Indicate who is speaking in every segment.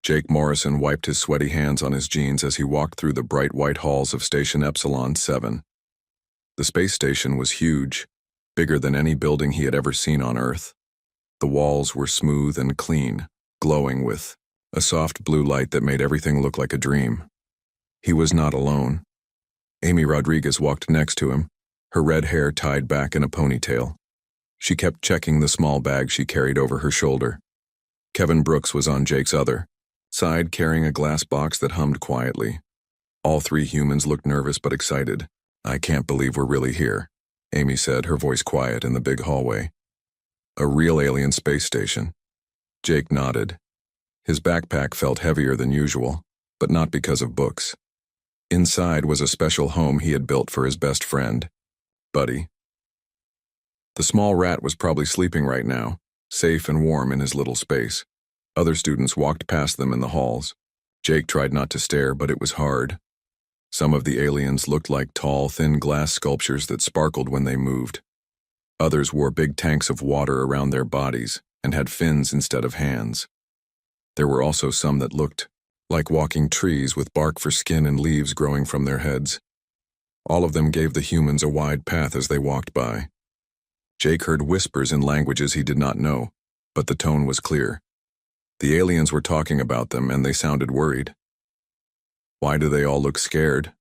Speaker 1: Jake Morrison wiped his sweaty hands on his jeans as he walked through the bright white halls of Station Epsilon 7. The space station was huge, bigger than any building he had ever seen on Earth. The walls were smooth and clean, glowing with a soft blue light that made everything look like a dream. He was not alone. Amy Rodriguez walked next to him, her red hair tied back in a ponytail. She kept checking the small bag she carried over her shoulder. Kevin Brooks was on Jake's other side, carrying a glass box that hummed quietly. All three humans looked nervous but excited. "I can't believe we're really here," Amy said, her voice quiet in the big hallway. "A real alien space station." Jake nodded. His backpack felt heavier than usual, but not because of books. Inside was a special home he had built for his best friend, Buddy. The small rat was probably sleeping right now, safe and warm in his little space. Other students walked past them in the halls. Jake tried not to stare, but it was hard. Some of the aliens looked like tall, thin glass sculptures that sparkled when they moved. Others wore big tanks of water around their bodies and had fins instead of hands. There were also some that looked like walking trees with bark for skin and leaves growing from their heads. All of them gave the humans a wide path as they walked by. Jake heard whispers in languages he did not know, but the tone was clear. The aliens were talking about them, and they sounded worried. "Why do they all look scared?"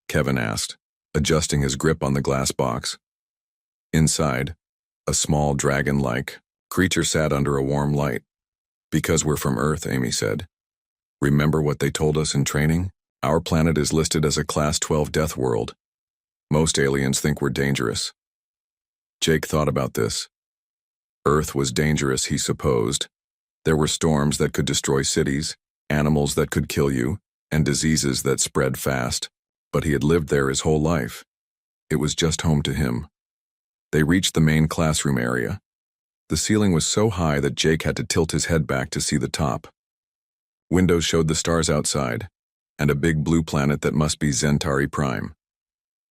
Speaker 1: Kevin asked, adjusting his grip on the glass box. Inside, a small dragon-like creature sat under a warm light. "Because we're from Earth," Amy said. "Remember what they told us in training? Our planet is listed as a Class 12 death world. Most aliens think we're dangerous." Jake thought about this. Earth was dangerous, he supposed. There were storms that could destroy cities, animals that could kill you, and diseases that spread fast, but he had lived there his whole life. It was just home to him. They reached the main classroom area. The ceiling was so high that Jake had to tilt his head back to see the top. Windows showed the stars outside, and a big blue planet that must be Centauri Prime.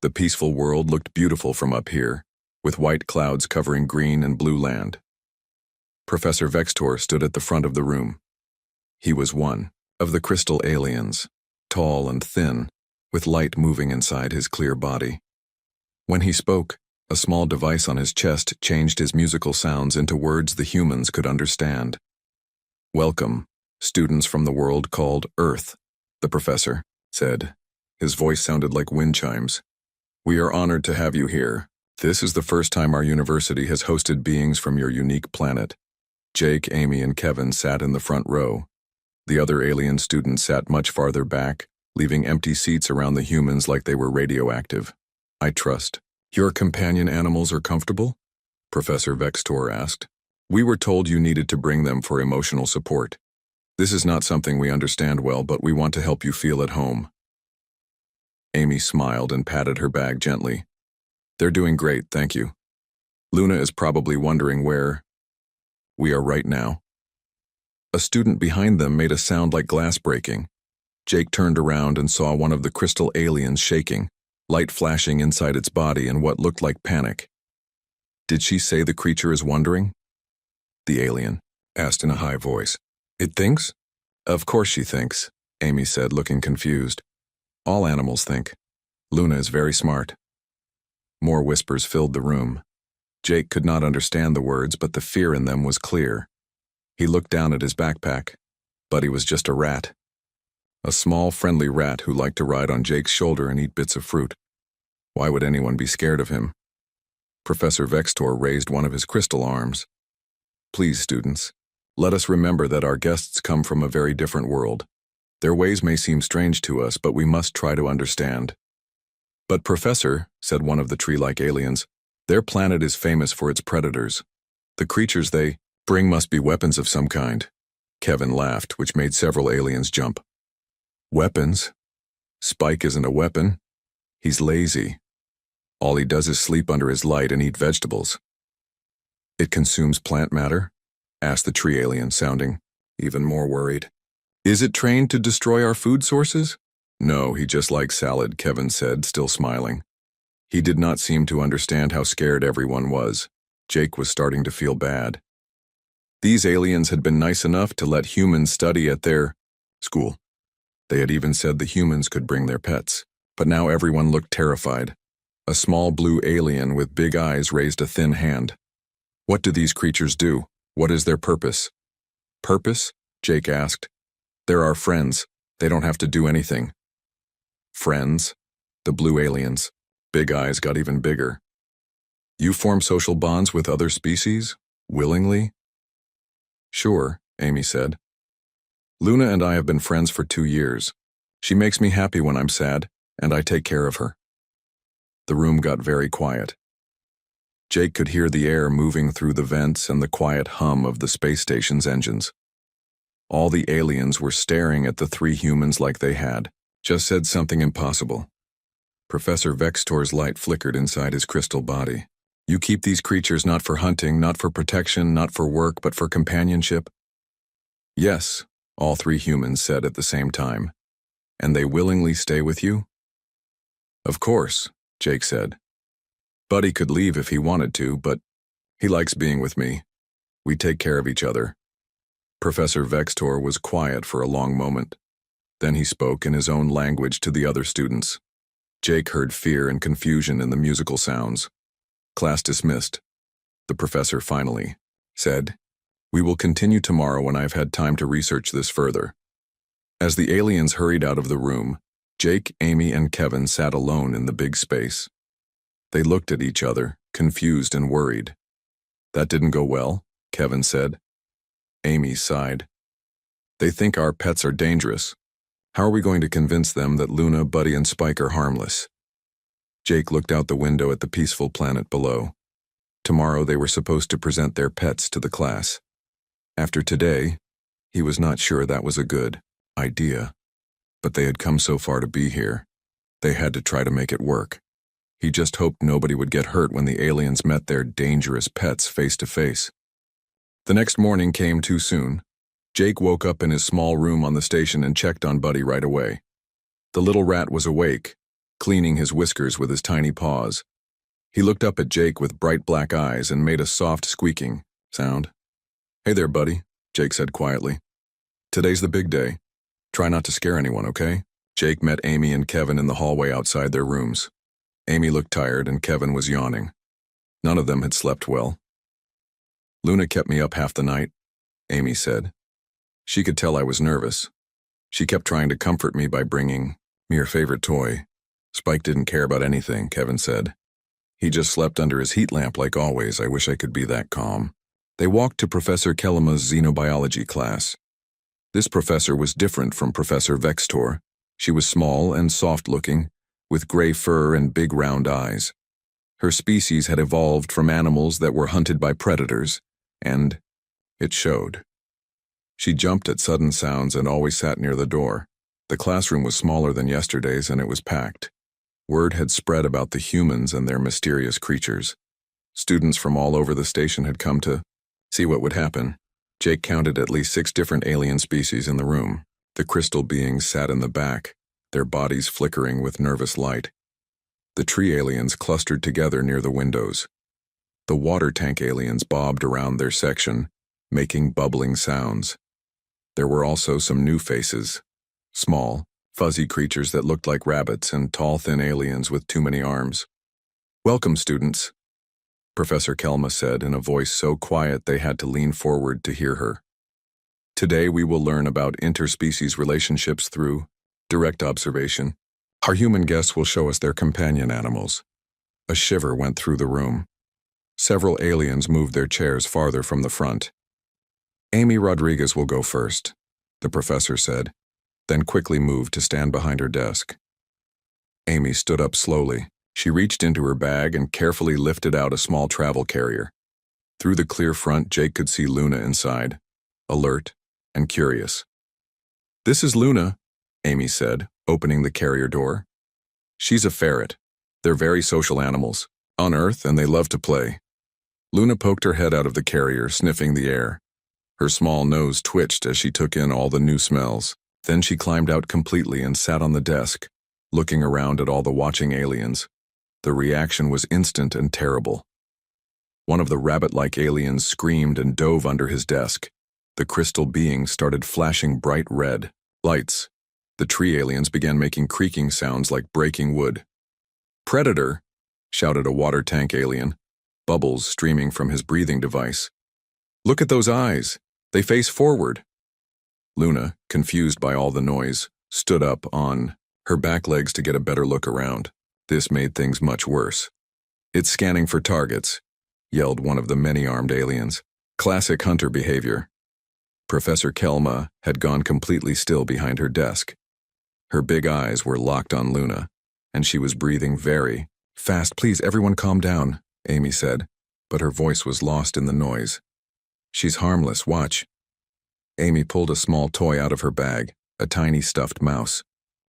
Speaker 1: The peaceful world looked beautiful from up here, with white clouds covering green and blue land. Professor Vextor stood at the front of the room. He was one of the crystal aliens, tall and thin, with light moving inside his clear body. When he spoke, a small device on his chest changed his musical sounds into words the humans could understand. "Welcome, students from the world called Earth," the professor said. His voice sounded like wind chimes. "We are honored to have you here. This is the first time our university has hosted beings from your unique planet." Jake, Amy, and Kevin sat in the front row. The other alien students sat much farther back, leaving empty seats around the humans like they were radioactive. "I trust your companion animals are comfortable?" Professor Vextor asked. "We were told you needed to bring them for emotional support. This is not something we understand well, but we want to help you feel at home." Amy smiled and patted her bag gently. "They're doing great, thank you. Luna is probably wondering where we are right now." A student behind them made a sound like glass breaking. Jake turned around and saw one of the crystal aliens shaking, light flashing inside its body in what looked like panic. "Did she say the creature is wondering?" the alien asked in a high voice. "It thinks?" "Of course she thinks," Amy said, looking confused. "All animals think. Luna is very smart." More whispers filled the room. Jake could not understand the words, but the fear in them was clear. He looked down at his backpack. Buddy was just a rat. A small, friendly rat who liked to ride on Jake's shoulder and eat bits of fruit. Why would anyone be scared of him? Professor Vextor raised one of his crystal arms. "Please, students, let us remember that our guests come from a very different world. Their ways may seem strange to us, but we must try to understand." "But Professor," said one of the tree-like aliens, "their planet is famous for its predators. The creatures they bring must be weapons of some kind." Kevin laughed, which made several aliens jump. "Weapons? Spike isn't a weapon. He's lazy. All he does is sleep under his light and eat vegetables." "It consumes plant matter?" asked the tree alien, sounding even more worried. "Is it trained to destroy our food sources?" "No, he just likes salad," Kevin said, still smiling. He did not seem to understand how scared everyone was. Jake was starting to feel bad. These aliens had been nice enough to let humans study at their School. They had even said the humans could bring their pets. But now everyone looked terrified. A small blue alien with big eyes raised a thin hand. What do these creatures do? What is their purpose? Purpose? Jake asked. They're our friends. They don't have to do anything. Friends? The blue aliens. Big eyes got even bigger. You form social bonds with other species? Willingly? Sure, Amy said. Luna and I have been friends for 2 years. She makes me happy when I'm sad, and I take care of her. The room got very quiet. Jake could hear the air moving through the vents and the quiet hum of the space station's engines. All the aliens were staring at the 3 humans like they had just said something impossible. Professor Vextor's light flickered inside his crystal body. You keep these creatures not for hunting, not for protection, not for work, but for companionship? Yes, all 3 humans said at the same time. And they willingly stay with you? Of course, Jake said. Buddy could leave if he wanted to, but he likes being with me. We take care of each other. Professor Vextor was quiet for a long moment. Then he spoke in his own language to the other students. Jake heard fear and confusion in the musical sounds. Class dismissed. The professor finally said, "We will continue tomorrow when I've had time to research this further." As the aliens hurried out of the room, Jake, Amy, and Kevin sat alone in the big space. They looked at each other, confused and worried. That didn't go well, Kevin said. Amy sighed. They think our pets are dangerous. How are we going to convince them that Luna, Buddy, and Spike are harmless? Jake looked out the window at the peaceful planet below. Tomorrow they were supposed to present their pets to the class. After today, he was not sure that was a good idea. But they had come so far to be here. They had to try to make it work. He just hoped nobody would get hurt when the aliens met their dangerous pets face to face. The next morning came too soon. Jake woke up in his small room on the station and checked on Buddy right away. The little rat was awake, cleaning his whiskers with his tiny paws. He looked up at Jake with bright black eyes and made a soft squeaking sound. Hey there, Buddy, Jake said quietly. Today's the big day. Try not to scare anyone, okay? Jake met Amy and Kevin in the hallway outside their rooms. Amy looked tired and Kevin was yawning. None of them had slept well. Luna kept me up half the night, Amy said. She could tell I was nervous. She kept trying to comfort me by bringing me her favorite toy. Spike didn't care about anything, Kevin said. He just slept under his heat lamp like always. I wish I could be that calm. They walked to Professor Kelema's xenobiology class. This professor was different from Professor Vextor. She was small and soft-looking, with gray fur and big round eyes. Her species had evolved from animals that were hunted by predators, and it showed. She jumped at sudden sounds and always sat near the door. The classroom was smaller than yesterday's and it was packed. Word had spread about the humans and their mysterious creatures. Students from all over the station had come to see what would happen. Jake counted at least 6 different alien species in the room. The crystal beings sat in the back, their bodies flickering with nervous light. The tree aliens clustered together near the windows. The water tank aliens bobbed around their section, making bubbling sounds. There were also some new faces. Small, fuzzy creatures that looked like rabbits and tall, thin aliens with too many arms. Welcome, students, Professor Kelma said in a voice so quiet they had to lean forward to hear her. Today we will learn about interspecies relationships through direct observation. Our human guests will show us their companion animals. A shiver went through the room. Several aliens moved their chairs farther from the front. Amy Rodriguez will go first, the professor said, then quickly moved to stand behind her desk. Amy stood up slowly. She reached into her bag and carefully lifted out a small travel carrier. Through the clear front, Jake could see Luna inside, alert and curious. This is Luna, Amy said, opening the carrier door. She's a ferret. They're very social animals, on Earth, and they love to play. Luna poked her head out of the carrier, sniffing the air. Her small nose twitched as she took in all the new smells. Then she climbed out completely and sat on the desk, looking around at all the watching aliens. The reaction was instant and terrible. One of the rabbit-like aliens screamed and dove under his desk. The crystal being started flashing bright red, Lights. The tree aliens began making creaking sounds like breaking wood. Predator, shouted a water tank alien, bubbles streaming from his breathing device. Look at those eyes. They face forward. Luna, confused by all the noise, stood up on her back legs to get a better look around. This made things much worse. It's scanning for targets, yelled one of the many-armed aliens. Classic hunter behavior. Professor Kelma had gone completely still behind her desk. Her big eyes were locked on Luna, and she was breathing very fast. Please, everyone calm down, Amy said, but her voice was lost in the noise. She's harmless, watch. Amy pulled a small toy out of her bag, a tiny stuffed mouse.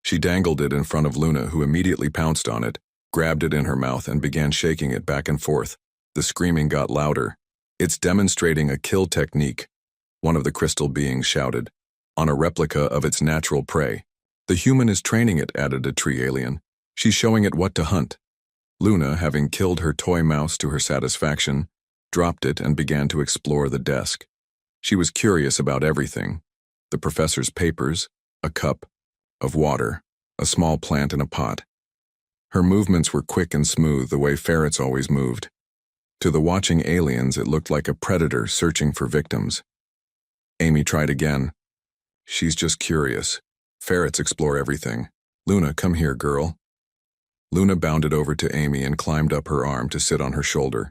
Speaker 1: She dangled it in front of Luna, who immediately pounced on it, grabbed it in her mouth, and began shaking it back and forth. The screaming got louder. It's demonstrating a kill technique, one of the crystal beings shouted, on a replica of its natural prey. The human is training it, added a tree alien. She's showing it what to hunt. Luna, having killed her toy mouse to her satisfaction, dropped it and began to explore the desk. She was curious about everything. The professor's papers, a cup of water, a small plant in a pot. Her movements were quick and smooth, the way ferrets always moved. To the watching aliens, it looked like a predator searching for victims. Amy tried again. She's just curious. Ferrets explore everything. Luna, come here, girl. Luna bounded over to Amy and climbed up her arm to sit on her shoulder.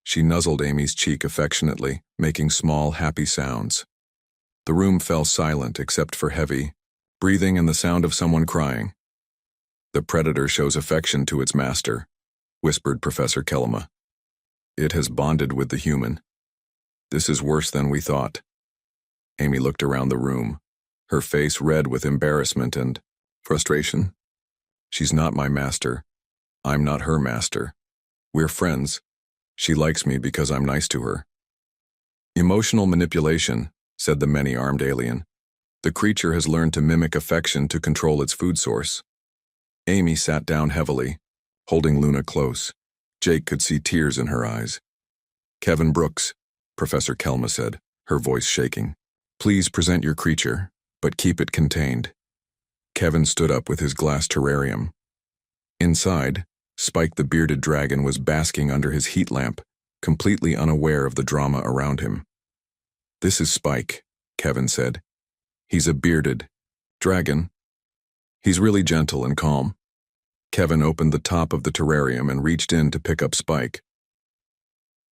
Speaker 1: She nuzzled Amy's cheek affectionately, making small, happy sounds. The room fell silent except for heavy breathing and the sound of someone crying. The predator shows affection to its master, whispered Professor Kelma. It has bonded with the human. This is worse than we thought. Amy looked around the room, her face red with embarrassment and frustration. She's not my master. I'm not her master. We're friends. She likes me because I'm nice to her. Emotional manipulation, said the many-armed alien. The creature has learned to mimic affection to control its food source. Amy sat down heavily, holding Luna close. Jake could see tears in her eyes. Kevin Brooks, Professor Kelma said, her voice shaking. Please present your creature, but keep it contained. Kevin stood up with his glass terrarium. Inside, Spike the bearded dragon was basking under his heat lamp, completely unaware of the drama around him. This is Spike, Kevin said. He's a bearded dragon. He's really gentle and calm. Kevin opened the top of the terrarium and reached in to pick up Spike.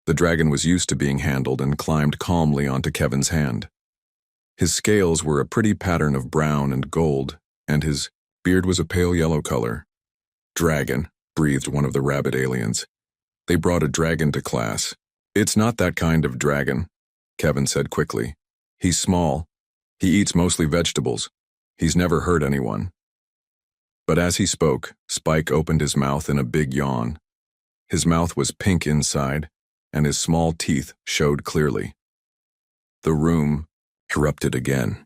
Speaker 1: The dragon was used to being handled and climbed calmly onto Kevin's hand. His scales were a pretty pattern of brown and gold, and his beard was a pale yellow color. Dragon, breathed one of the rabbit aliens. They brought a dragon to class. It's not that kind of dragon, Kevin said quickly. He's small. He eats mostly vegetables. He's never hurt anyone. But as he spoke, Spike opened his mouth in a big yawn. His mouth was pink inside, and his small teeth showed clearly. The room erupted again.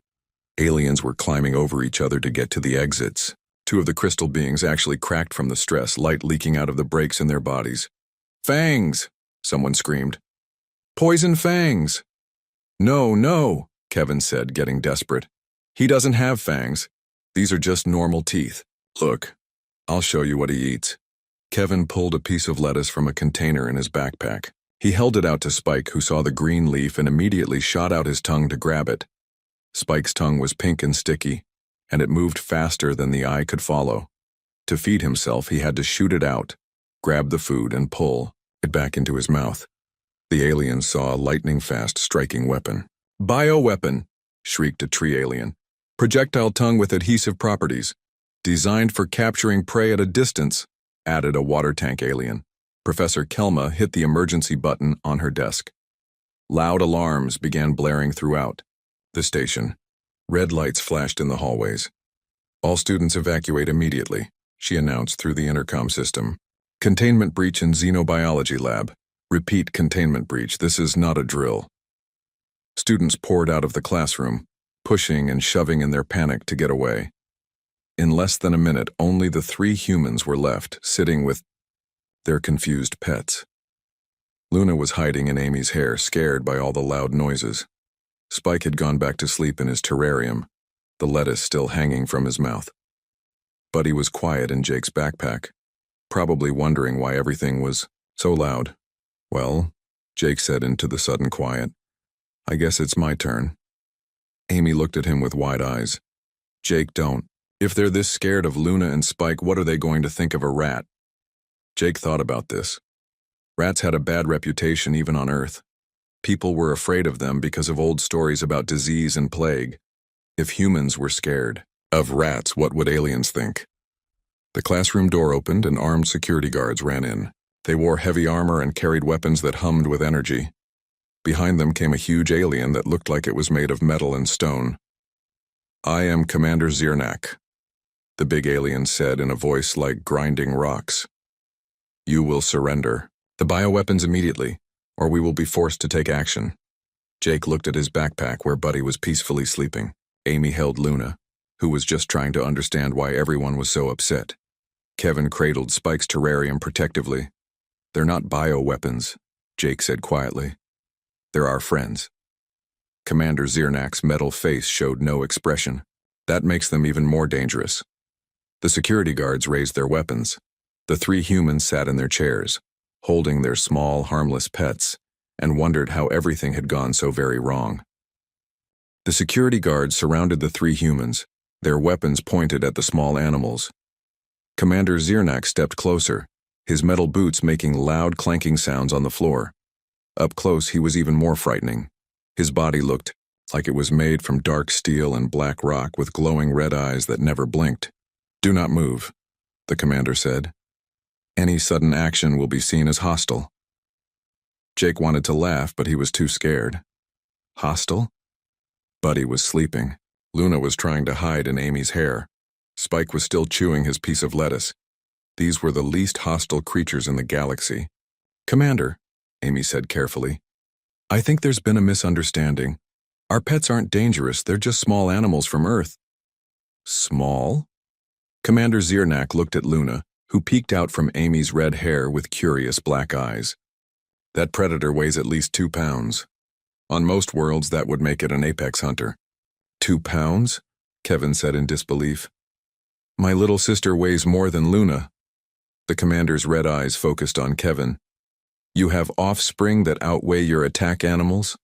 Speaker 1: Aliens were climbing over each other to get to the exits. Two of the crystal beings actually cracked from the stress, light leaking out of the breaks in their bodies. Fangs! Someone screamed. Poison fangs! No, no, Kevin said, getting desperate. He doesn't have fangs. These are just normal teeth. Look, I'll show you what he eats. Kevin pulled a piece of lettuce from a container in his backpack. He held it out to Spike, who saw the green leaf and immediately shot out his tongue to grab it. Spike's tongue was pink and sticky, and it moved faster than the eye could follow. To feed himself, he had to shoot it out, grab the food, and pull it back into his mouth. The aliens saw a lightning-fast striking weapon. Bioweapon, shrieked a tree alien. Projectile tongue with adhesive properties. Designed for capturing prey at a distance, added a water tank alien. Professor Kelma hit the emergency button on her desk. Loud alarms began blaring throughout the station. Red lights flashed in the hallways. All students evacuate immediately, she announced through the intercom system. Containment breach in xenobiology lab. Repeat containment breach. This is not a drill. Students poured out of the classroom, pushing and shoving in their panic to get away. In less than a minute, only the 3 humans were left, sitting with their confused pets. Luna was hiding in Amy's hair, scared by all the loud noises. Spike had gone back to sleep in his terrarium. the lettuce still hanging from his mouth. Buddy was quiet in Jake's backpack, probably wondering why everything was so loud. "Well," Jake said into the sudden quiet, "I guess it's my turn." Amy looked at him with wide eyes. "Jake, don't. If they're this scared of Luna and Spike, what are they going to think of a rat?" Jake thought about this. Rats had a bad reputation even on Earth. People were afraid of them because of old stories about disease and plague. If humans were scared of rats, what would aliens think? The classroom door opened and armed security guards ran in. They wore heavy armor and carried weapons that hummed with energy. Behind them came a huge alien that looked like it was made of metal and stone. "I am Commander Zirnak," the big alien said in a voice like grinding rocks. "You will surrender the bioweapons immediately, or we will be forced to take action." Jake looked at his backpack where Buddy was peacefully sleeping. Amy held Luna, who was just trying to understand why everyone was so upset. Kevin cradled Spike's terrarium protectively. "They're not bioweapons," Jake said quietly. "They're our friends." Commander Zirnak's metal face showed no expression. "That makes them even more dangerous." The security guards raised their weapons. The three humans sat in their chairs, holding their small, harmless pets, and wondered how everything had gone so very wrong. The security guards surrounded the three humans, their weapons pointed at the small animals. Commander Zirnak stepped closer, his metal boots making loud clanking sounds on the floor. Up close, he was even more frightening. His body looked like it was made from dark steel and black rock with glowing red eyes that never blinked. "Do not move," the commander said. "Any sudden action will be seen as hostile." Jake wanted to laugh, but he was too scared. Hostile? Buddy was sleeping. Luna was trying to hide in Amy's hair. Spike was still chewing his piece of lettuce. These were the least hostile creatures in the galaxy. "Commander," Amy said carefully, "I think there's been a misunderstanding. Our pets aren't dangerous, they're just small animals from Earth." "Small?" Commander Zirnak looked at Luna, who peeked out from Amy's red hair with curious black eyes. "That predator weighs at least 2 pounds. On most worlds, that would make it an apex hunter." 2 pounds? Kevin said in disbelief. "My little sister weighs more than Luna." The commander's red eyes focused on Kevin. "You have offspring that outweigh your attack animals?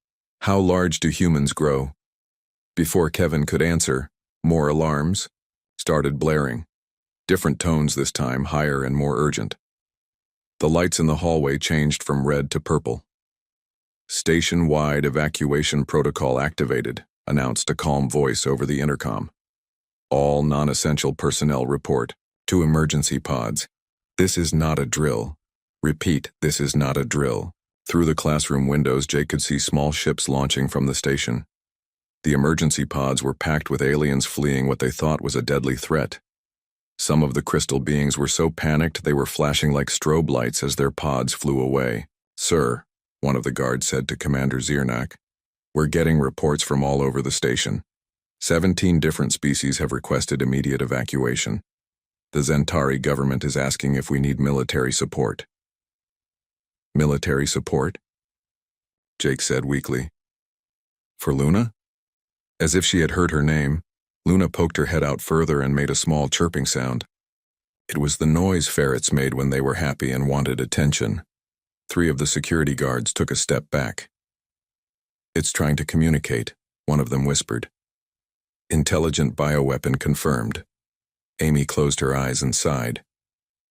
Speaker 1: How large do humans grow?" Before Kevin could answer, more alarms started blaring. Different tones this time, higher and more urgent. The lights in the hallway changed from red to purple. "Station-wide evacuation protocol activated," announced a calm voice over the intercom. "All non-essential personnel report to emergency pods. This is not a drill. Repeat, this is not a drill." Through the classroom windows, Jake could see small ships launching from the station. The emergency pods were packed with aliens fleeing what they thought was a deadly threat. Some of the crystal beings were so panicked they were flashing like strobe lights as their pods flew away. "Sir," one of the guards said to Commander Zirnak, "we're getting reports from all over the station. 17 different species have requested immediate evacuation. The Zentari government is asking if we need military support." "Military support?" Jake said weakly. "For Luna?" As if she had heard her name, Luna poked her head out further and made a small chirping sound. It was the noise ferrets made when they were happy and wanted attention. 3 of the security guards took a step back. "It's trying to communicate," one of them whispered. "Intelligent bioweapon confirmed." Amy closed her eyes and sighed.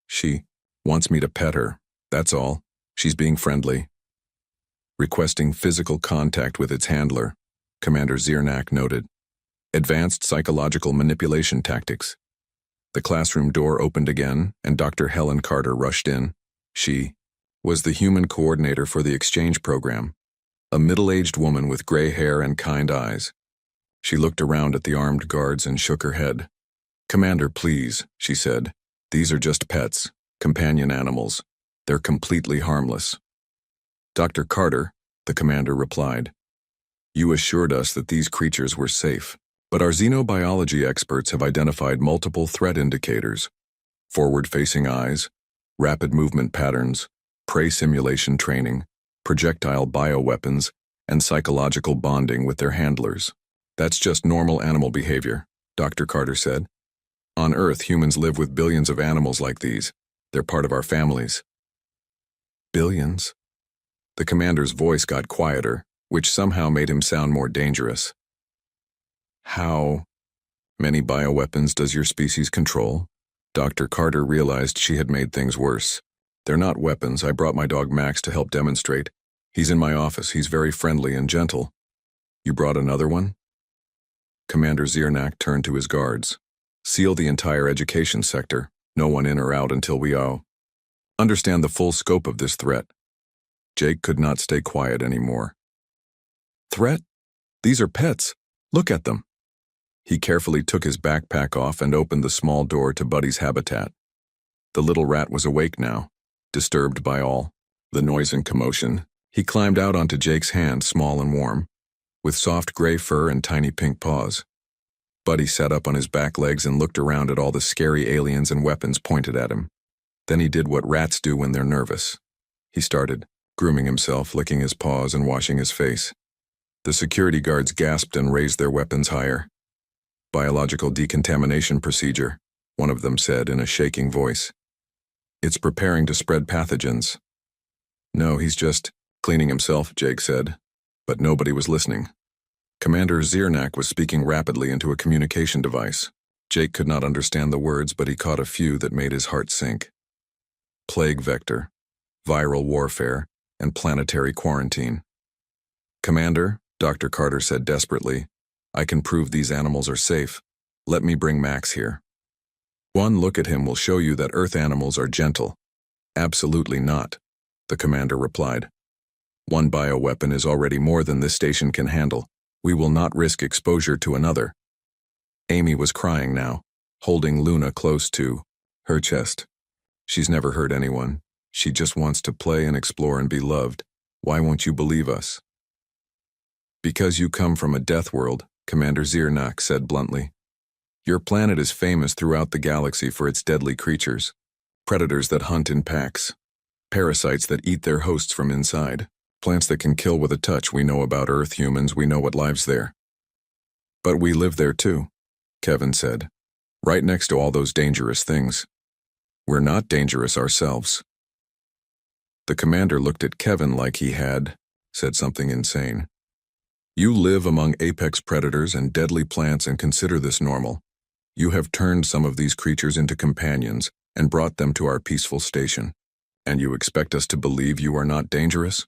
Speaker 1: "She wants me to pet her, that's all. She's being friendly." "Requesting physical contact with its handler," Commander Zirnak noted. "Advanced psychological manipulation tactics." The classroom door opened again, and Dr. Helen Carter rushed in. She was the human coordinator for the exchange program, a middle-aged woman with gray hair and kind eyes. She looked around at the armed guards and shook her head. "Commander, please," she said. "These are just pets, companion animals. They're completely harmless." "Dr. Carter," the commander replied, "you assured us that these creatures were safe. But our xenobiology experts have identified multiple threat indicators: forward-facing eyes, rapid movement patterns, prey simulation training, projectile bioweapons, and psychological bonding with their handlers. That's just normal animal behavior. Dr. Carter said. On Earth, humans live with billions of animals like these. They're part of our families. Billions? The commander's voice got quieter, which somehow made him sound more dangerous. How many bioweapons does your species control? Dr. Carter realized she had made things worse. They're not weapons. I brought my dog Max to help demonstrate. He's in my office. He's very friendly and gentle. You brought another one? Commander Ziernak turned to his guards. Seal the entire education sector. No one in or out until we understand the full scope of this threat. Jake could not stay quiet anymore. Threat? These are pets. Look at them. He carefully took his backpack off and opened the small door to Buddy's habitat. The little rat was awake now, disturbed by all the noise and commotion. He climbed out onto Jake's hand, small and warm, with soft gray fur and tiny pink paws. Buddy sat up on his back legs and looked around at all the scary aliens and weapons pointed at him. Then he did what rats do when they're nervous. He started grooming himself, licking his paws and washing his face. The security guards gasped and raised their weapons higher. Biological decontamination procedure, one of them said in a shaking voice. It's preparing to spread pathogens. No, he's just cleaning himself, Jake said. But nobody was listening. Commander Ziernak was speaking rapidly into a communication device. Jake could not understand the words, but he caught a few that made his heart sink. Plague vector, viral warfare, and planetary quarantine. Commander, Dr. Carter said desperately, I can prove these animals are safe. Let me bring Max here. One look at him will show you that Earth animals are gentle. Absolutely not, the commander replied. One bioweapon is already more than this station can handle. We will not risk exposure to another. Amy was crying now, holding Luna close to her chest. She's never hurt anyone. She just wants to play and explore and be loved. Why won't you believe us? Because you come from a death world, Commander Ziernak said bluntly. Your planet is famous throughout the galaxy for its deadly creatures. Predators that hunt in packs. Parasites that eat their hosts from inside. Plants that can kill with a touch. We know about Earth humans. We know what lives there. But we live there too, Kevin said. Right next to all those dangerous things. We're not dangerous ourselves. The commander looked at Kevin like he had said something insane. You live among apex predators and deadly plants and consider this normal. You have turned some of these creatures into companions and brought them to our peaceful station. And you expect us to believe you are not dangerous?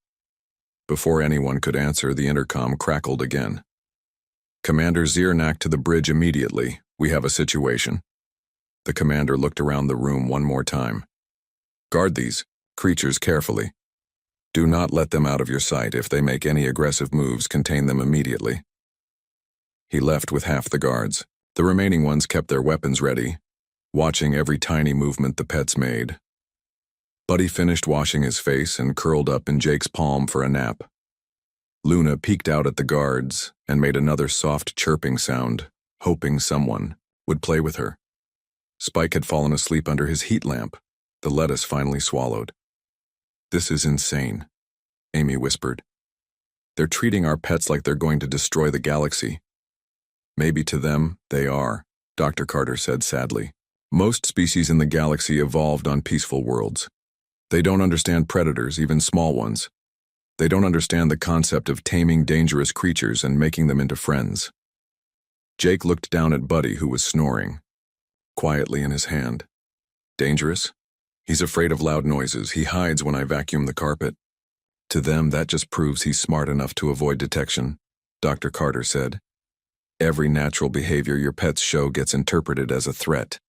Speaker 1: Before anyone could answer, the intercom crackled again. Commander Ziernak to the bridge immediately. We have a situation. The commander looked around the room one more time. Guard these creatures carefully. Do not let them out of your sight. If they make any aggressive moves, contain them immediately. He left with half the guards. The remaining ones kept their weapons ready, watching every tiny movement the pets made. Buddy finished washing his face and curled up in Jake's palm for a nap. Luna peeked out at the guards and made another soft chirping sound, hoping someone would play with her. Spike had fallen asleep under his heat lamp. The lettuce finally swallowed. This is insane, Amy whispered. They're treating our pets like they're going to destroy the galaxy. Maybe to them, they are, Dr. Carter said sadly. Most species in the galaxy evolved on peaceful worlds. They don't understand predators, even small ones. They don't understand the concept of taming dangerous creatures and making them into friends. Jake looked down at Buddy, who was snoring quietly in his hand. Dangerous? He's afraid of loud noises. He hides when I vacuum the carpet. To them, that just proves he's smart enough to avoid detection, Dr. Carter said. Every natural behavior your pets show gets interpreted as a threat.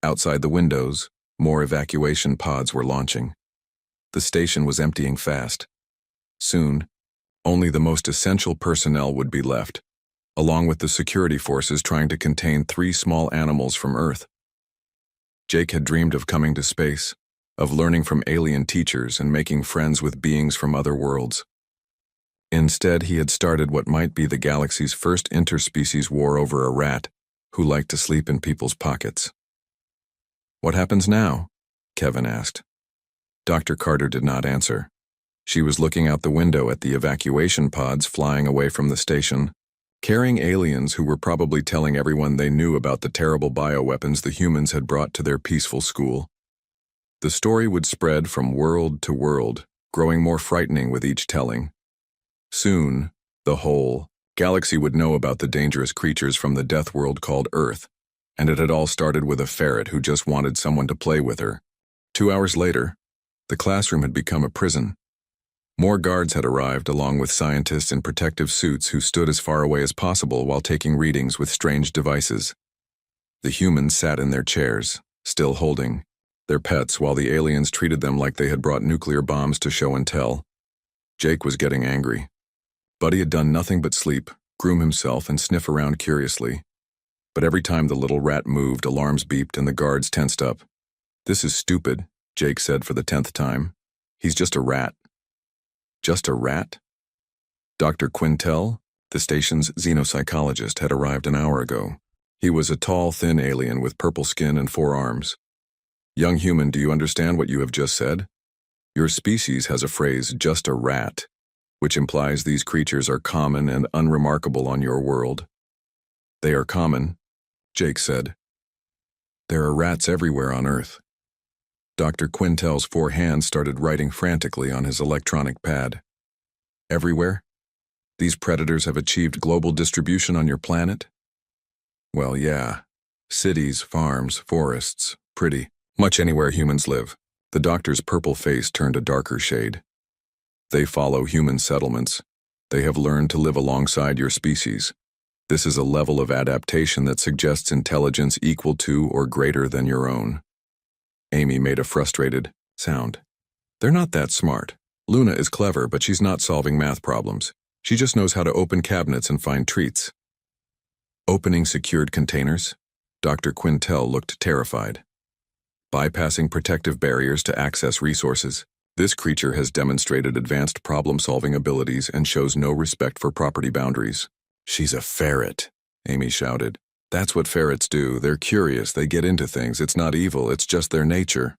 Speaker 1: Outside the windows, more evacuation pods were launching. The station was emptying fast. Soon, only the most essential personnel would be left, along with the security forces trying to contain 3 small animals from Earth. Jake had dreamed of coming to space, of learning from alien teachers and making friends with beings from other worlds. Instead, he had started what might be the galaxy's first interspecies war over a rat who liked to sleep in people's pockets. What happens now? Kevin asked. Dr. Carter did not answer. She was looking out the window at the evacuation pods flying away from the station, Carrying aliens who were probably telling everyone they knew about the terrible bioweapons the humans had brought to their peaceful school. The story would spread from world to world, growing more frightening with each telling. Soon, the whole galaxy would know about the dangerous creatures from the death world called Earth, and it had all started with a ferret who just wanted someone to play with her. 2 hours later, the classroom had become a prison. More guards had arrived, along with scientists in protective suits who stood as far away as possible while taking readings with strange devices. The humans sat in their chairs, still holding their pets, while the aliens treated them like they had brought nuclear bombs to show and tell. Jake was getting angry. Buddy had done nothing but sleep, groom himself, and sniff around curiously. But every time the little rat moved, alarms beeped and the guards tensed up. "This is stupid," Jake said for the 10th time. "He's just a rat." Just a rat? Dr. Quintel, the station's xenopsychologist, had arrived an hour ago. He was a tall, thin alien with purple skin and 4 arms. "Young human, do you understand what you have just said? Your species has a phrase, 'just a rat,' which implies these creatures are common and unremarkable on your world." "They are common," Jake said. "There are rats everywhere on Earth." Dr. Quintel's 4 hands started writing frantically on his electronic pad. "Everywhere? These predators have achieved global distribution on your planet?" "Well, yeah. Cities, farms, forests, pretty much anywhere humans live." The doctor's purple face turned a darker shade. "They follow human settlements. They have learned to live alongside your species. This is a level of adaptation that suggests intelligence equal to or greater than your own." Amy made a frustrated sound. "They're not that smart. Luna is clever, but she's not solving math problems. She just knows how to open cabinets and find treats." "Opening secured containers?" Dr. Quintel looked terrified. "Bypassing protective barriers to access resources. This creature has demonstrated advanced problem-solving abilities and shows no respect for property boundaries." "She's a ferret," Amy shouted. "That's what ferrets do. They're curious, they get into things. It's not evil, it's just their nature."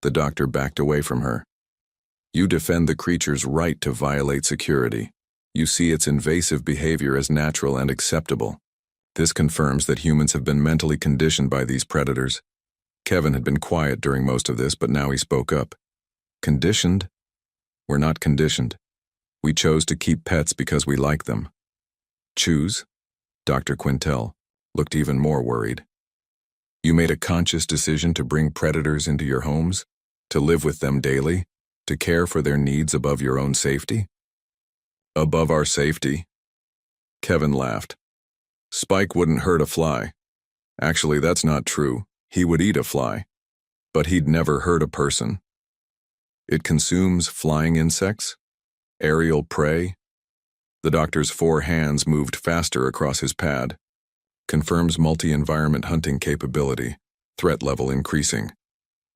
Speaker 1: The doctor backed away from her. "You defend the creature's right to violate security. You see its invasive behavior as natural and acceptable. This confirms that humans have been mentally conditioned by these predators." Kevin had been quiet during most of this, but now he spoke up. "Conditioned? We're not conditioned. We chose to keep pets because we like them." "Choose?" Dr. Quintel looked even more worried. "You made a conscious decision to bring predators into your homes, to live with them daily, to care for their needs above your own safety?" "Above our safety?" Kevin laughed. "Spike wouldn't hurt a fly. Actually, that's not true. He would eat a fly. But he'd never hurt a person." "It consumes flying insects? Aerial prey?" The doctor's 4 hands moved faster across his pad. "Confirms multi-environment hunting capability. Threat level increasing."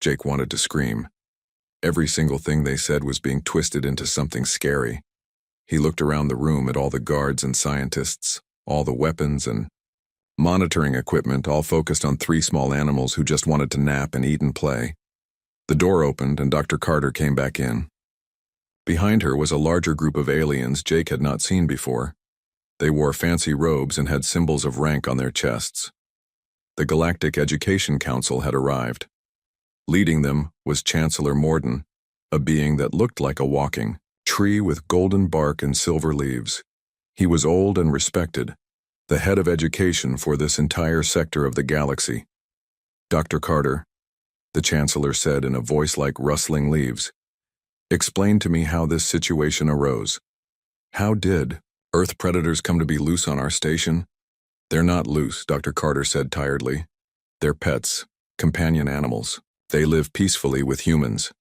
Speaker 1: Jake wanted to scream. Every single thing they said was being twisted into something scary. He looked around the room at all the guards and scientists, all the weapons and monitoring equipment, all focused on 3 small animals who just wanted to nap and eat and play. The door opened and Dr. Carter came back in. Behind her was a larger group of aliens Jake had not seen before. They wore fancy robes and had symbols of rank on their chests. The Galactic Education Council had arrived. Leading them was Chancellor Morden, a being that looked like a walking tree with golden bark and silver leaves. He was old and respected, the head of education for this entire sector of the galaxy. "Dr. Carter," the Chancellor said in a voice like rustling leaves, "explain to me how this situation arose. How did Earth predators come to be loose on our station?" "They're not loose," Dr. Carter said tiredly. "They're pets, companion animals. They live peacefully with humans."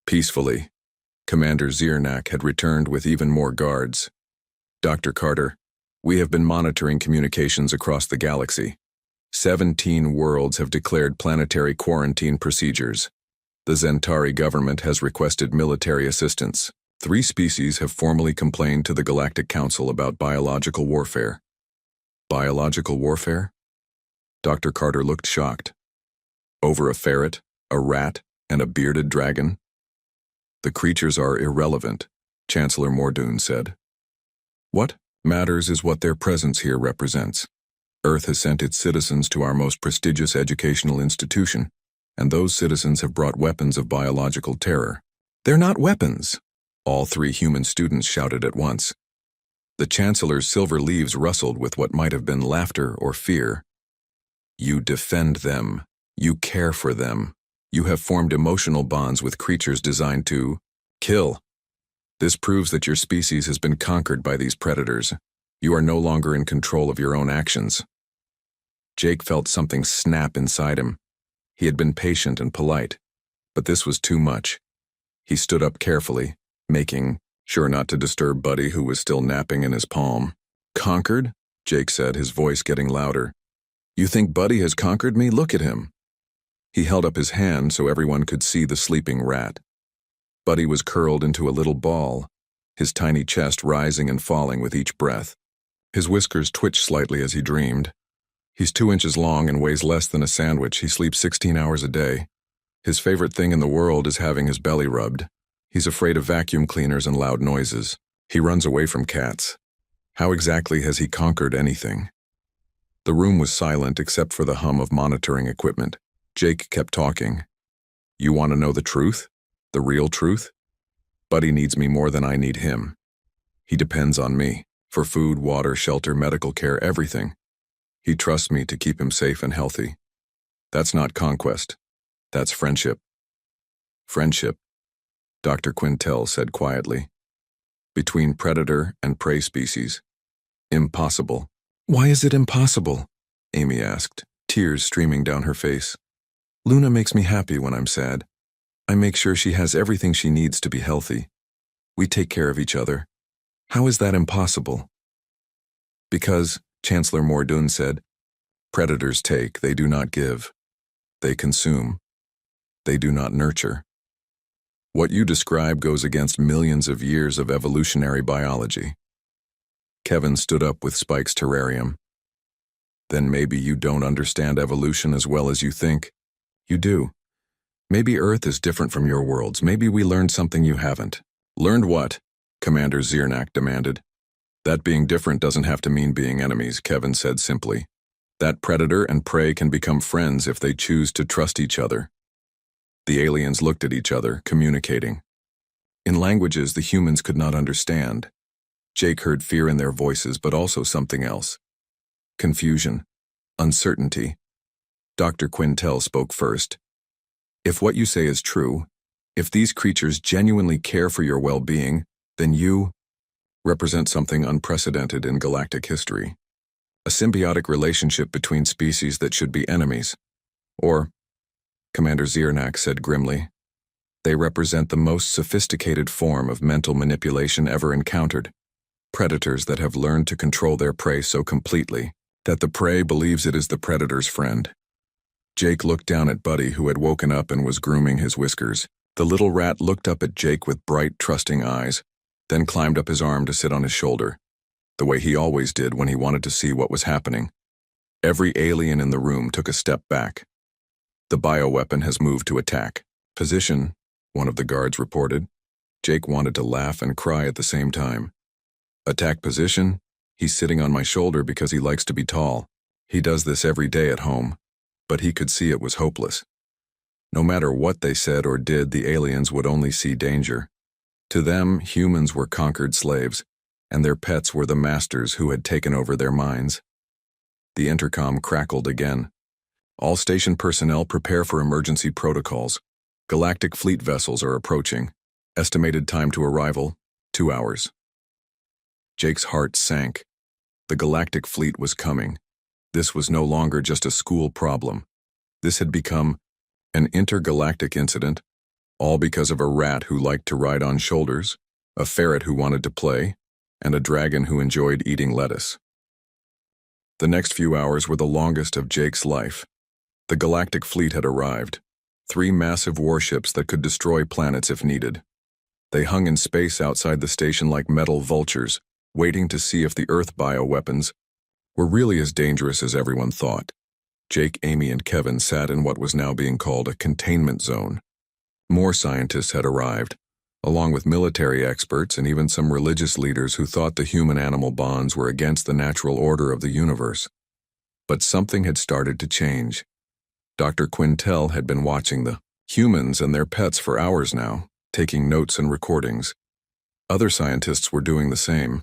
Speaker 1: Peacefully. Commander Ziernak had returned with even more guards. "Dr. Carter, we have been monitoring communications across the galaxy. 17 worlds have declared planetary quarantine procedures. The Zentari government has requested military assistance. 3 species have formally complained to the Galactic Council about biological warfare." "Biological warfare?" Dr. Carter looked shocked. "Over a ferret, a rat, and a bearded dragon?" "The creatures are irrelevant," Chancellor Mordoon said. "What?" Matters is what their presence here represents. Earth has sent its citizens to our most prestigious educational institution, and those citizens have brought weapons of biological terror. They're not weapons, all three human students shouted at once. The Chancellor's silver leaves rustled with what might have been laughter or fear. You defend them. You care for them. You have formed emotional bonds with creatures designed to kill. This proves that your species has been conquered by these predators. You are no longer in control of your own actions. Jake felt something snap inside him. He had been patient and polite, but this was too much. He stood up carefully, making sure not to disturb Buddy, who was still napping in his palm. Conquered? Jake said, his voice getting louder. You think Buddy has conquered me? Look at him. He held up his hand so everyone could see the sleeping rat. Buddy was curled into a little ball, his tiny chest rising and falling with each breath. His whiskers twitched slightly as he dreamed. He's 2 inches long and weighs less than a sandwich. He sleeps 16 hours a day. His favorite thing in the world is having his belly rubbed. He's afraid of vacuum cleaners and loud noises. He runs away from cats. How exactly has he conquered anything? The room was silent except for the hum of monitoring equipment. Jake kept talking. You want to know the truth? The real truth? Buddy needs me more than I need him. He depends on me for food, water, shelter, medical care, everything. He trusts me to keep him safe and healthy. That's not conquest. That's friendship. Friendship, Dr. Quintel said quietly. Between predator and prey species. Impossible. Why is it impossible? Amy asked, tears streaming down her face. Luna makes me happy when I'm sad. I make sure she has everything she needs to be healthy. We take care of each other. How is that impossible? Because, Chancellor Mordoun said, predators take, they do not give. They consume. They do not nurture. What you describe goes against millions of years of evolutionary biology. Kevin stood up with Spike's terrarium. Then maybe you don't understand evolution as well as you think. You do. Maybe Earth is different from your worlds. Maybe we learned something you haven't. Learned what? Commander Ziernak demanded. That being different doesn't have to mean being enemies, Kevin said simply. That predator and prey can become friends if they choose to trust each other. The aliens looked at each other, communicating. In languages the humans could not understand. Jake heard fear in their voices, but also something else. Confusion. Uncertainty. Dr. Quintel spoke first. If what you say is true, if these creatures genuinely care for your well-being, then you represent something unprecedented in galactic history. A symbiotic relationship between species that should be enemies. Or, Commander Ziernak said grimly, they represent the most sophisticated form of mental manipulation ever encountered. Predators that have learned to control their prey so completely that the prey believes it is the predator's friend. Jake looked down at Buddy, who had woken up and was grooming his whiskers. The little rat looked up at Jake with bright, trusting eyes, then climbed up his arm to sit on his shoulder, the way he always did when he wanted to see what was happening. Every alien in the room took a step back. The bioweapon has moved to attack. Position, one of the guards reported. Jake wanted to laugh and cry at the same time. Attack position? He's sitting on my shoulder because he likes to be tall. He does this every day at home. But he could see it was hopeless. No matter what they said or did, the aliens would only see danger. To them, humans were conquered slaves, and their pets were the masters who had taken over their minds. The intercom crackled again. All station personnel prepare for emergency protocols. Galactic fleet vessels are approaching. Estimated time to arrival, 2 hours. Jake's heart sank. The galactic fleet was coming. This was no longer just a school problem. This had become an intergalactic incident, all because of a rat who liked to ride on shoulders, a ferret who wanted to play, and a dragon who enjoyed eating lettuce. The next few hours were the longest of Jake's life. The galactic fleet had arrived, 3 massive warships that could destroy planets if needed. They hung in space outside the station like metal vultures, waiting to see if the Earth bioweapons were really as dangerous as everyone thought. Jake, Amy, and Kevin sat in what was now being called a containment zone. More scientists had arrived, along with military experts and even some religious leaders who thought the human-animal bonds were against the natural order of the universe. But something had started to change. Dr. Quintel had been watching the humans and their pets for hours now, taking notes and recordings. Other scientists were doing the same.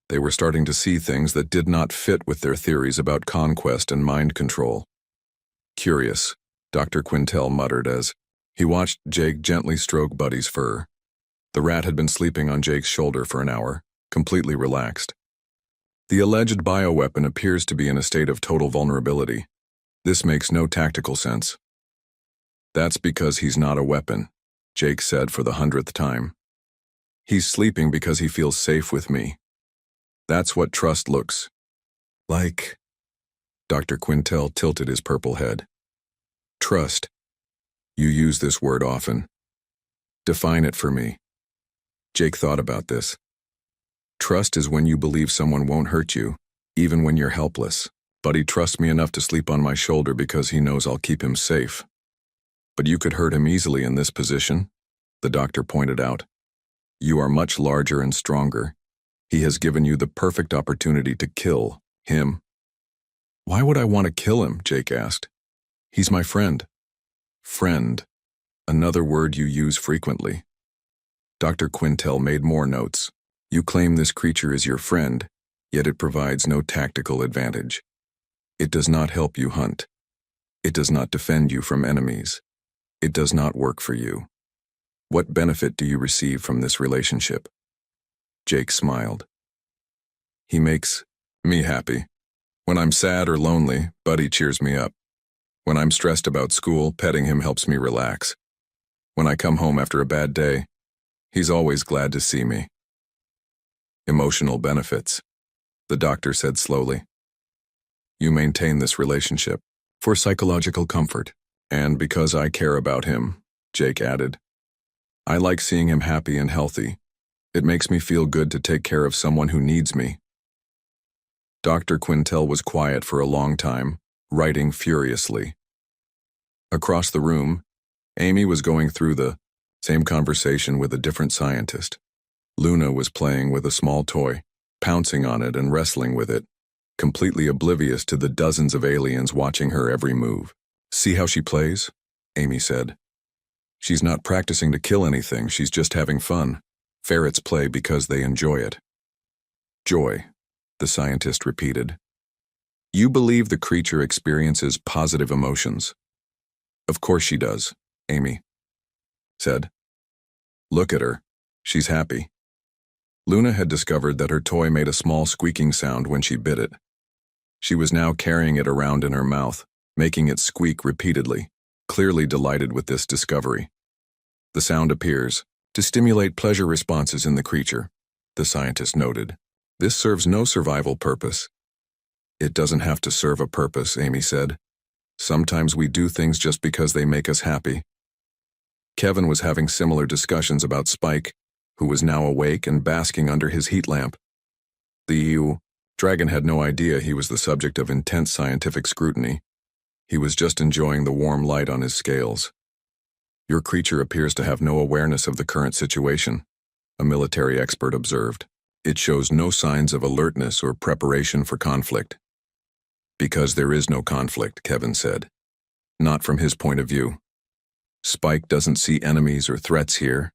Speaker 1: They were starting to see things that did not fit with their theories about conquest and mind control. Curious, Dr. Quintel muttered as he watched Jake gently stroke Buddy's fur. The rat had been sleeping on Jake's shoulder for an hour, completely relaxed. The alleged bioweapon appears to be in a state of total vulnerability. This makes no tactical sense. That's because he's not a weapon, Jake said for the 100th time. He's sleeping because he feels safe with me. That's what trust looks like. Dr. Quintel tilted his purple head. Trust. You use this word often. Define it for me. Jake thought about this. Trust is when you believe someone won't hurt you, even when you're helpless. Buddy trusts me enough to sleep on my shoulder because he knows I'll keep him safe. But you could hurt him easily in this position, the doctor pointed out. You are much larger and stronger. He has given you the perfect opportunity to kill him. Why would I want to kill him? Jake asked. He's my friend. Friend. Another word you use frequently. Dr. Quintel made more notes. You claim this creature is your friend, yet it provides no tactical advantage. It does not help you hunt. It does not defend you from enemies. It does not work for you. What benefit do you receive from this relationship? Jake smiled. He makes me happy. When I'm sad or lonely, Buddy cheers me up. When I'm stressed about school, petting him helps me relax. When I come home after a bad day, he's always glad to see me. Emotional benefits, the doctor said slowly. You maintain this relationship for psychological comfort, and because I care about him, Jake added. I like seeing him happy and healthy. It makes me feel good to take care of someone who needs me. Dr. Quintel was quiet for a long time, writing furiously. Across the room, Amy was going through the same conversation with a different scientist. Luna was playing with a small toy, pouncing on it and wrestling with it, completely oblivious to the dozens of aliens watching her every move. See how she plays? Amy said. She's not practicing to kill anything, she's just having fun. Ferrets play because they enjoy it. Joy, the scientist repeated. You believe the creature experiences positive emotions. Of course she does, Amy said. Look at her. She's happy. Luna had discovered that her toy made a small squeaking sound when she bit it. She was now carrying it around in her mouth, making it squeak repeatedly, clearly delighted with this discovery. The sound appears to stimulate pleasure responses in the creature, the scientist noted. This serves no survival purpose. It doesn't have to serve a purpose, Amy said. Sometimes we do things just because they make us happy. Kevin was having similar discussions about Spike, who was now awake and basking under his heat lamp. The dragon had no idea he was the subject of intense scientific scrutiny. He was just enjoying the warm light on his scales. Your creature appears to have no awareness of the current situation, a military expert observed. It shows no signs of alertness or preparation for conflict. Because there is no conflict, Kevin said. Not from his point of view. Spike doesn't see enemies or threats here.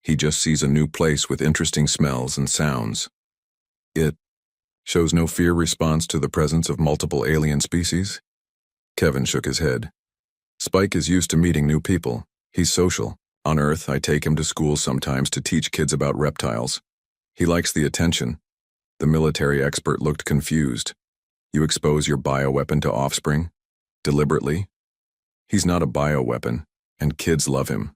Speaker 1: He just sees a new place with interesting smells and sounds. It shows no fear response to the presence of multiple alien species. Kevin shook his head. Spike is used to meeting new people. He's social. On Earth, I take him to school sometimes to teach kids about reptiles. He likes the attention. The military expert looked confused. You expose your bioweapon to offspring? Deliberately? He's not a bioweapon, and kids love him.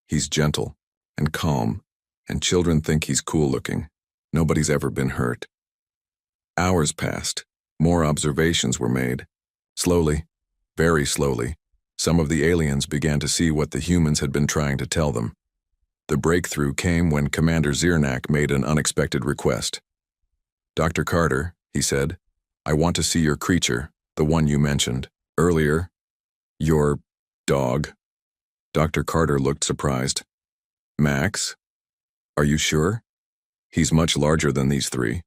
Speaker 1: He's gentle and calm, and children think he's cool-looking. Nobody's ever been hurt. Hours passed. More observations were made. Slowly, very slowly, some of the aliens began to see what the humans had been trying to tell them. The breakthrough came when Commander Zirnak made an unexpected request. Dr. Carter, he said, I want to see your creature, the one you mentioned earlier. Your dog. Dr. Carter looked surprised. Max? Are you sure? He's much larger than these three.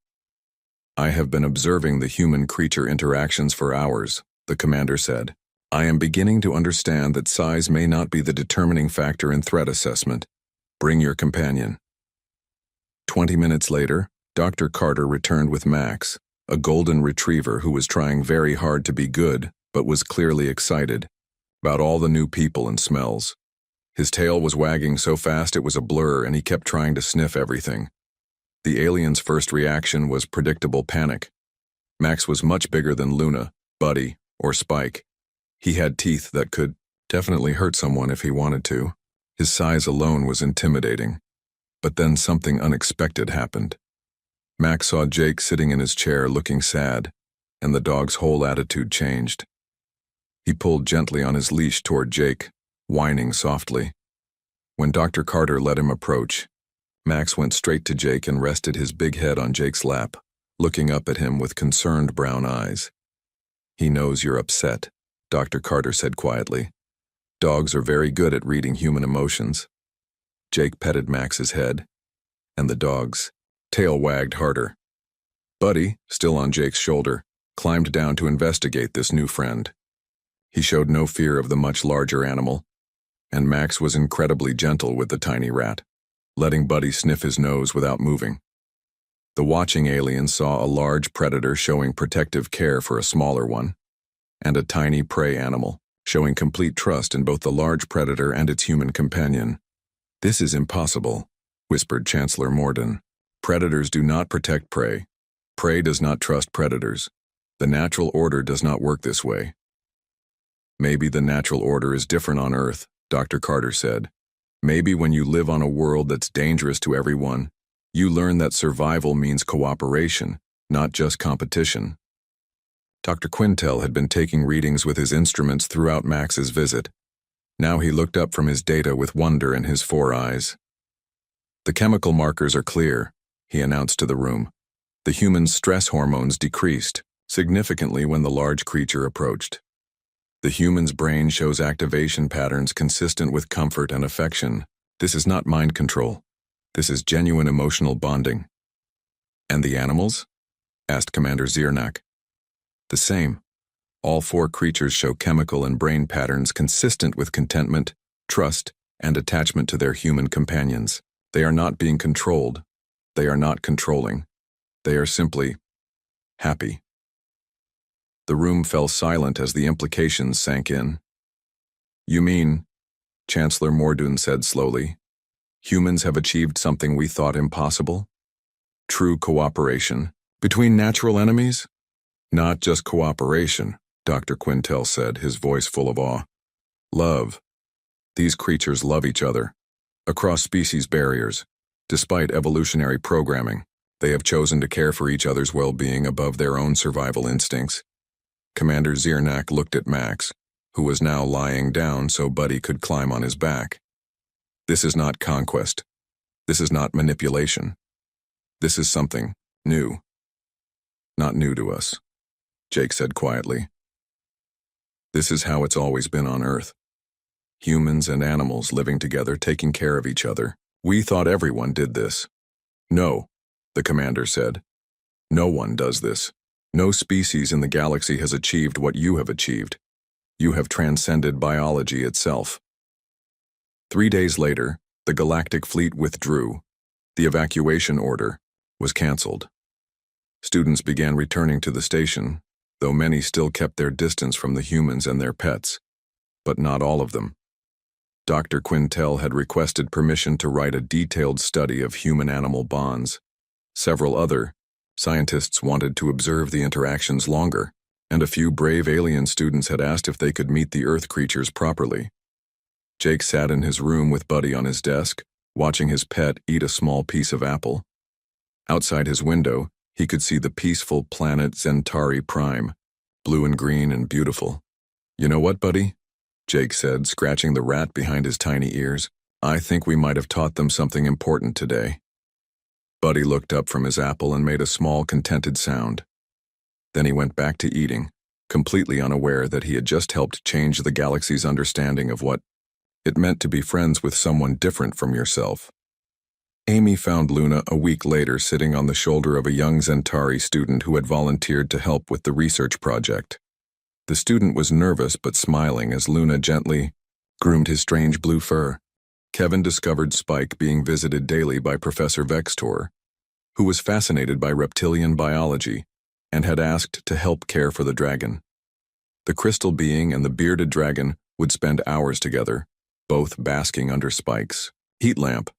Speaker 1: I have been observing the human-creature interactions for hours, the commander said. I am beginning to understand that size may not be the determining factor in threat assessment. Bring your companion. 20 minutes later, Dr. Carter returned with Max, a golden retriever who was trying very hard to be good, but was clearly excited about all the new people and smells. His tail was wagging so fast it was a blur, and he kept trying to sniff everything. The alien's first reaction was predictable panic. Max was much bigger than Luna, Buddy, or Spike. He had teeth that could definitely hurt someone if he wanted to. His size alone was intimidating. But then something unexpected happened. Max saw Jake sitting in his chair looking sad, and the dog's whole attitude changed. He pulled gently on his leash toward Jake, whining softly. When Dr. Carter let him approach, Max went straight to Jake and rested his big head on Jake's lap, looking up at him with concerned brown eyes. He knows you're upset, Dr. Carter said quietly. Dogs are very good at reading human emotions. Jake petted Max's head, and the dog's tail wagged harder. Buddy, still on Jake's shoulder, climbed down to investigate this new friend. He showed no fear of the much larger animal, and Max was incredibly gentle with the tiny rat, letting Buddy sniff his nose without moving. The watching alien saw a large predator showing protective care for a smaller one, and a tiny prey animal showing complete trust in both the large predator and its human companion. This is impossible, whispered Chancellor Morden. Predators do not protect prey. Prey does not trust predators. The natural order does not work this way. Maybe the natural order is different on Earth, Dr. Carter said. Maybe when you live on a world that's dangerous to everyone, you learn that survival means cooperation, not just competition. Dr. Quintel had been taking readings with his instruments throughout Max's visit. Now he looked up from his data with wonder in his 4 eyes. The chemical markers are clear, he announced to the room. The human's stress hormones decreased significantly when the large creature approached. The human's brain shows activation patterns consistent with comfort and affection. This is not mind control. This is genuine emotional bonding. And the animals? Asked Commander Ziernak. The same. All 4 creatures show chemical and brain patterns consistent with contentment, trust, and attachment to their human companions. They are not being controlled. They are not controlling. They are simply happy. The room fell silent as the implications sank in. You mean, Chancellor Morden said slowly, humans have achieved something we thought impossible? True cooperation between natural enemies? Not just cooperation, Dr. Quintel said, his voice full of awe. Love. These creatures love each other. Across species barriers, despite evolutionary programming, they have chosen to care for each other's well-being above their own survival instincts. Commander Ziernak looked at Max, who was now lying down so Buddy could climb on his back. This is not conquest. This is not manipulation. This is something new. Not new to us, Jake said quietly. This is how it's always been on Earth. Humans and animals living together, taking care of each other. We thought everyone did this. No, the commander said. No one does this. No species in the galaxy has achieved what you have achieved. You have transcended biology itself. 3 days later, the Galactic Fleet withdrew. The evacuation order was canceled. Students began returning to the station, though many still kept their distance from the humans and their pets. But not all of them. Dr. Quintel had requested permission to write a detailed study of human-animal bonds. Several other scientists wanted to observe the interactions longer, and a few brave alien students had asked if they could meet the Earth creatures properly. Jake sat in his room with Buddy on his desk, watching his pet eat a small piece of apple. Outside his window, he could see the peaceful planet Centauri Prime, blue and green and beautiful. You know what, Buddy? Jake said, scratching the rat behind his tiny ears. I think we might have taught them something important today. Buddy looked up from his apple and made a small, contented sound. Then he went back to eating, completely unaware that he had just helped change the galaxy's understanding of what it meant to be friends with someone different from yourself. Amy found Luna a week later sitting on the shoulder of a young Zentari student who had volunteered to help with the research project. The student was nervous but smiling as Luna gently groomed his strange blue fur. Kevin discovered Spike being visited daily by Professor Vextor, who was fascinated by reptilian biology and had asked to help care for the dragon. The crystal being and the bearded dragon would spend hours together, both basking under Spike's heat lamp.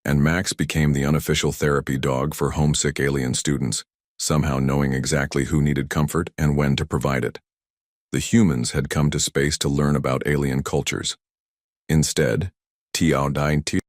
Speaker 1: And Max became the unofficial therapy dog for homesick alien students, somehow knowing exactly who needed comfort and when to provide it. The humans had come to space to learn about alien cultures. Instead, Tiao died